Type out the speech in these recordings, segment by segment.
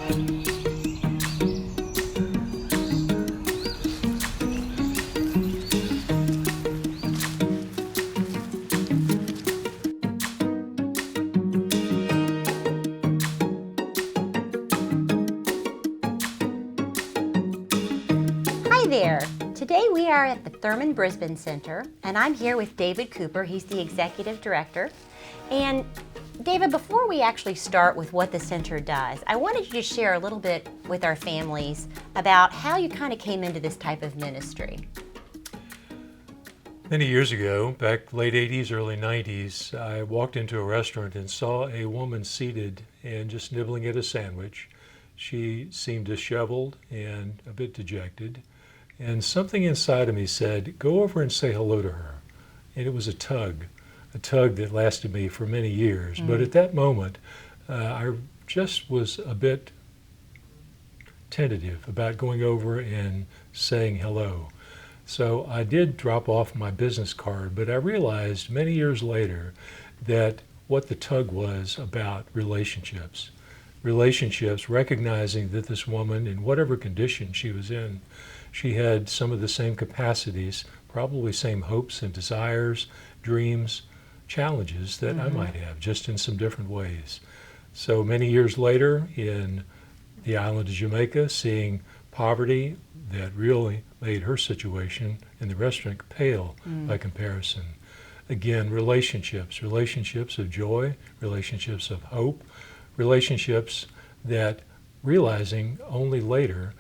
Hi there. Today we are at the Thurman Brisben Center, and I'm here with David Cooper. He's the executive director. And David, before we actually start with what the center does, I wanted you to share a little bit with our families about how you kind of came into this type of ministry. Many years ago, back late 80s, early 90s, I walked into a restaurant and saw a woman seated and just nibbling at a sandwich. She seemed disheveled and a bit dejected. And something inside of me said, go over and say hello to her. And it was a tug that lasted me for many years. But at that moment, I just was a bit tentative about going over and saying hello. So I did drop off my business card, but I realized many years later that what the tug was about relationships, recognizing that this woman, in whatever condition she was in, she had some of the same capacities, probably same hopes and desires, dreams, challenges that I might have, just in some different ways. So many years later, in the island of Jamaica, seeing poverty that really made her situation in the restaurant pale by comparison. Again, relationships of joy, relationships of hope, relationships that realizing only later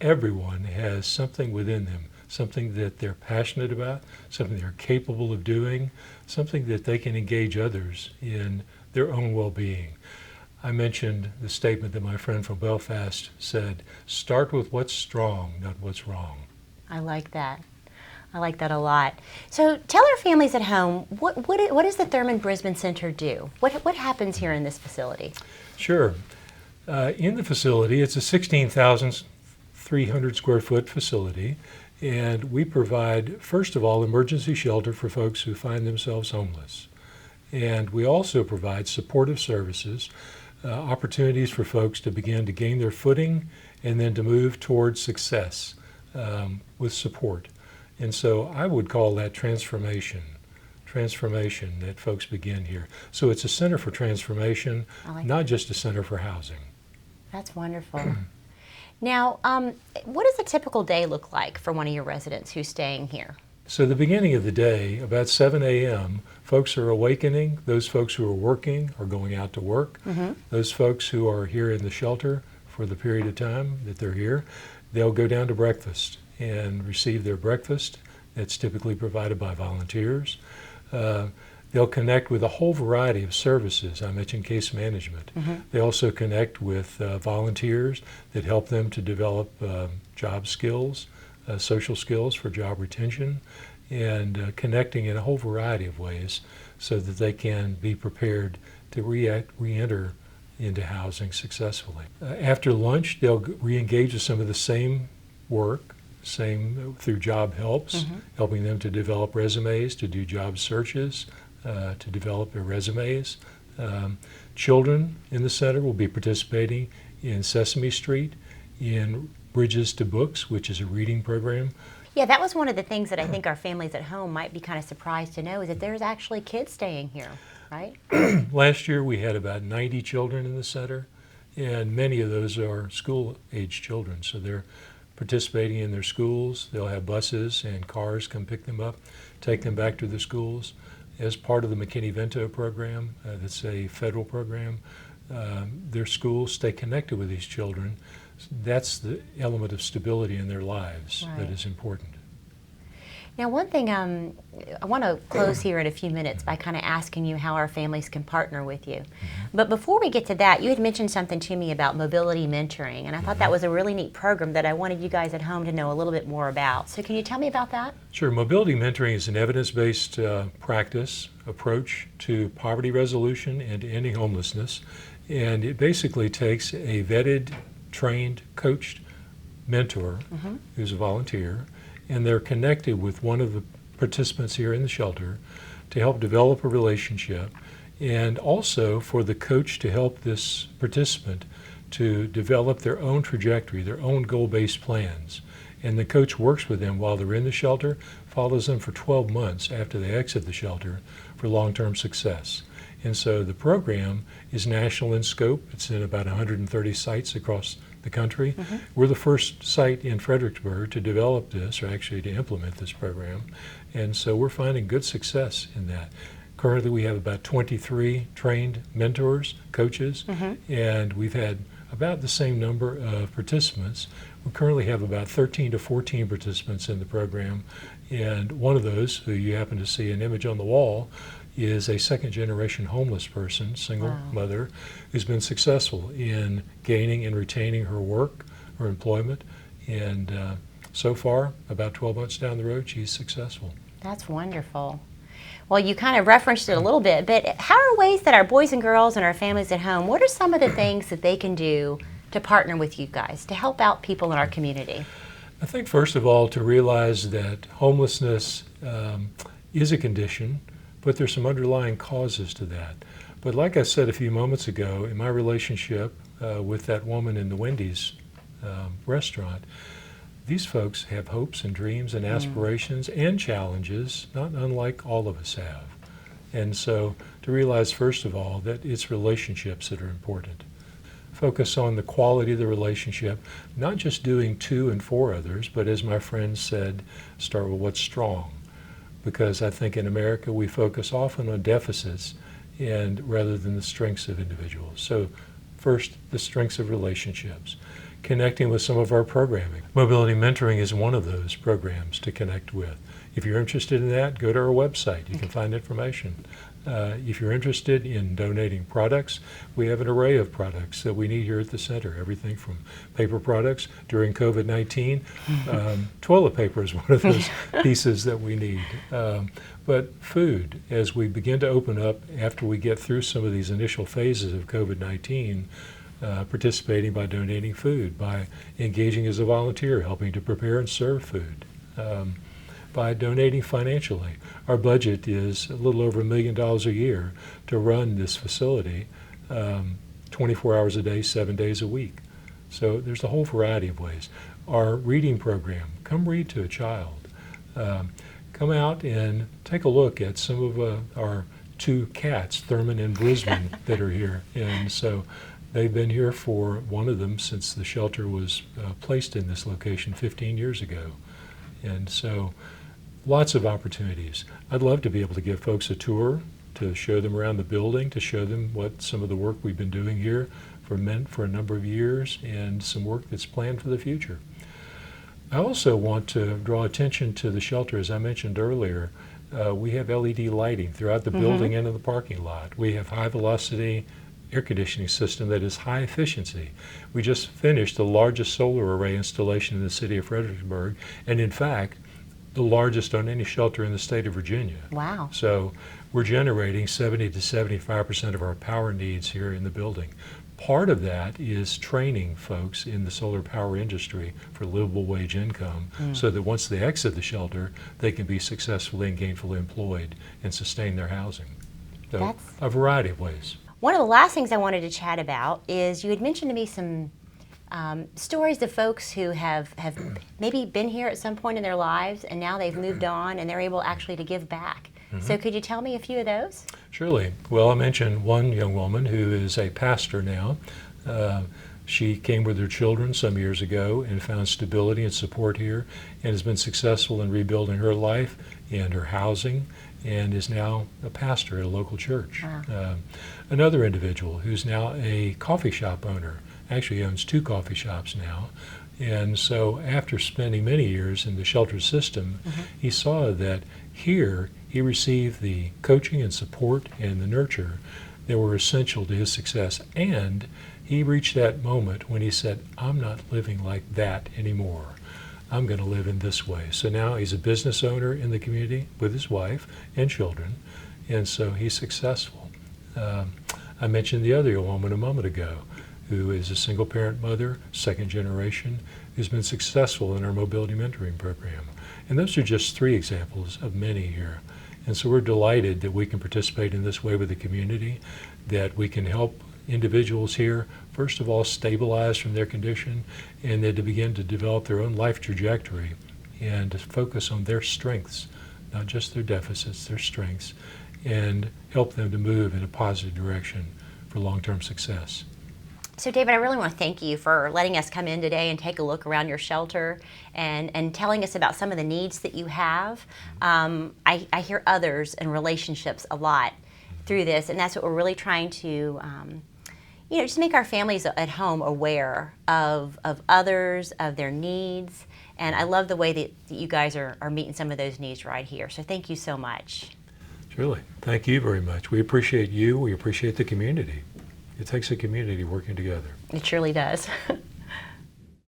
everyone has something within them, something that they're passionate about, something they're capable of doing, something that they can engage others in their own well-being. I mentioned the statement that my friend from Belfast said, start with what's strong, not what's wrong. I like that. I like that a lot. So tell our families at home, what does the Thurman Brisben Center do? What happens here in this facility? Sure. In the facility, it's a 16,300 square foot facility, and we provide, first of all, emergency shelter for folks who find themselves homeless. And we also provide supportive services, opportunities for folks to begin to gain their footing and then to move towards success with support. And so I would call that transformation that folks begin here. So it's a center for transformation, not just a center for housing. That's wonderful. Now, what does a typical day look like for one of your residents who's staying here? So the beginning of the day, about 7 a.m., folks are awakening. Those folks who are working are going out to work. Those folks who are here in the shelter for the period of time that they're here, they'll go down to breakfast and receive their breakfast. That's typically provided by volunteers. They'll connect with a whole variety of services. I mentioned case management. They also connect with volunteers that help them to develop job skills, social skills for job retention, and connecting in a whole variety of ways so that they can be prepared to re-enter into housing successfully. After lunch, they'll re-engage with some of the same work, through job helps, helping them to develop resumes, to do job searches, to develop their resumes. Children in the center will be participating in Sesame Street, in Bridges to Books, which is a reading program. Yeah, that was one of the things that I think our families at home might be kind of surprised to know, is that there's actually kids staying here, right? Last year we had about 90 children in the center, and many of those are school-age children, so they're participating in their schools. They'll have buses and cars come pick them up, take them back to the schools. As part of the McKinney-Vento program, that's a federal program, their schools stay connected with these children. That's the element of stability in their lives that is important. Now, one thing, I want to close here in a few minutes by kind of asking you how our families can partner with you. But before we get to that, you had mentioned something to me about mobility mentoring, and I thought that was a really neat program that I wanted you guys at home to know a little bit more about. So can you tell me about that? Sure. Mobility mentoring is an evidence-based approach to poverty resolution and to ending homelessness, and it basically takes a vetted, trained, coached mentor who's a volunteer, and they're connected with one of the participants here in the shelter to help develop a relationship, and also for the coach to help this participant to develop their own trajectory, their own goal-based plans. And the coach works with them while they're in the shelter, follows them for 12 months after they exit the shelter for long-term success. And so the program is national in scope. It's in about 130 sites across the country. We're the first site in Fredericksburg to develop this, or actually to implement this program. And so we're finding good success in that. Currently we have about 23 trained mentors, coaches, and we've had about the same number of participants. We currently have about 13 to 14 participants in the program, and one of those, who you happen to see an image on the wall, is a second-generation homeless person, single mother, who's been successful in gaining and retaining her work, her employment, and so far, about 12 months down the road, she's successful. That's wonderful. Well, you kind of referenced it a little bit, but how are ways that our boys and girls and our families at home, what are some of the things that they can do to partner with you guys, to help out people in our community? I think, first of all, to realize that homelessness is a condition, but there's some underlying causes to that. But like I said a few moments ago, in my relationship with that woman in the Wendy's restaurant, these folks have hopes and dreams and aspirations and challenges, not unlike all of us have. And so to realize, first of all, that it's relationships that are important. Focus on the quality of the relationship, not just doing to and for others, but as my friend said, start with what's strong. Because I think in America we focus often on deficits and rather than the strengths of individuals. So first, the strengths of relationships. Connecting with some of our programming. Mobility mentoring is one of those programs to connect with. If you're interested in that, go to our website. You can find information. If you're interested in donating products, we have an array of products that we need here at the center. Everything from paper products during COVID-19. Toilet paper is one of those pieces that we need. But food, as we begin to open up after we get through some of these initial phases of COVID-19, participating by donating food, by engaging as a volunteer, helping to prepare and serve food, by donating financially. Our budget is a little over $1 million a year to run this facility 24 hours a day, 7 days a week. So there's a whole variety of ways. Our reading program, come read to a child. Come out and take a look at some of our two cats, Thurman and Brisben, that are here. And so they've been here for, one of them, since the shelter was placed in this location 15 years ago. And so lots of opportunities. I'd love to be able to give folks a tour, to show them around the building, to show them what some of the work we've been doing here for a number of years, and some work that's planned for the future. I also want to draw attention to the shelter. As I mentioned earlier, we have LED lighting throughout the building and in the parking lot. We have high-velocity air conditioning system that is high efficiency. We just finished the largest solar array installation in the city of Fredericksburg, and in fact, the largest on any shelter in the state of Virginia. Wow. So we're generating 70 to 75% of our power needs here in the building. Part of that is training folks in the solar power industry for livable wage income so that once they exit the shelter, they can be successfully and gainfully employed and sustain their housing. So That's a variety of ways. One of the last things I wanted to chat about is you had mentioned to me some stories of folks who have maybe been here at some point in their lives and now they've moved on and they're able actually to give back. So could you tell me a few of those? Surely. Well, I mentioned one young woman who is a pastor now. She came with her children some years ago and found stability and support here and has been successful in rebuilding her life and her housing and is now a pastor at a local church. Wow. Another individual who's now a coffee shop owner, actually owns 2 coffee shops now. And so after spending many years in the shelter system, he saw that here he received the coaching and support and the nurture that were essential to his success. And he reached that moment when he said, I'm not living like that anymore. I'm going to live in this way. So now he's a business owner in the community with his wife and children, and so he's successful. I mentioned the other woman a moment ago who is a single parent mother, second generation, who's been successful in our mobility mentoring program. And those are just 3 examples of many here. And so we're delighted that we can participate in this way with the community, that we can help individuals here, first of all, stabilize from their condition, and then to begin to develop their own life trajectory and to focus on their strengths, not just their deficits, their strengths, and help them to move in a positive direction for long-term success. So David, I really want to thank you for letting us come in today and take a look around your shelter and telling us about some of the needs that you have. I hear others and relationships a lot through this, and that's what we're really trying to just make our families at home aware of others, of their needs, and I love the way that you guys are meeting some of those needs right here. So thank you so much. Surely. Thank you very much. We appreciate you. We appreciate the community. It takes a community working together. It surely does.